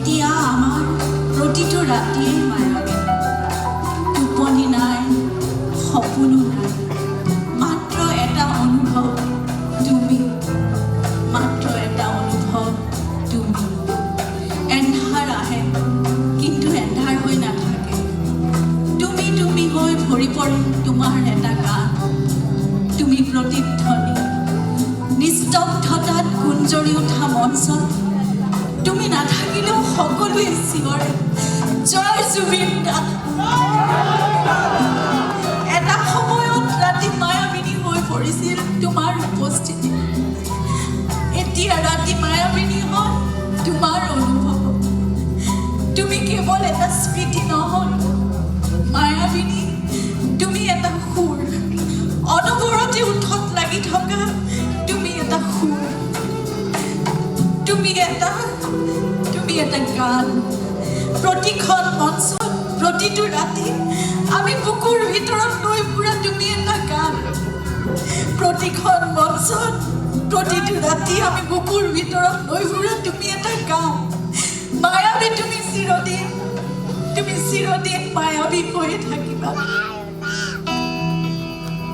এতিয়া আমাৰ প্ৰতিটো ৰাতিয়ে মায়াবী টোপনি নাই সপোনো নাই মাত্ৰ এটা অনুভৱ তুমি মাত্ৰ এটা অনুভৱ তুমি এন্ধাৰ আহে কিন্তু এন্ধাৰ হৈ নাথাকে তুমি তুমি হৈ ভৰি পৰে তোমাৰ এটা গান তুমি প্ৰতিধ্বনি নিস্তব্ধতাত গুঞ্জৰি উঠা মঞ্চত তুমি নাথাকিলেও সকলোৱে চিঞৰে জয় জুবিন দা এটা সময়ত ৰাতি মায়াবিনী হৈ পৰিছিল তোমাৰ উপস্থিতি এতিয়া ৰাতি মায়াবিনী হয় তোমাৰ অনুভৱ তুমি কেৱল এটা স্মৃতি নহল মায়াবিনী তুমি এটা সুৰ অনবৰতে উঠত লাগি থকা তুমি এটা সুৰ তুমি এটা গান প্ৰতিখন মঞ্চত প্ৰতিটো ৰাতি আমি বুকুৰ ভিতৰত লৈ ফুৰা তুমি এটা গান প্ৰতিখন মঞ্চত প্ৰতিটো ৰাতি আমি বুকুৰ ভিতৰত লৈ ফুৰা তুমি এটা গান মায়াবী তুমি চিৰদিন মায়াবী হৈয়ে থাকিবা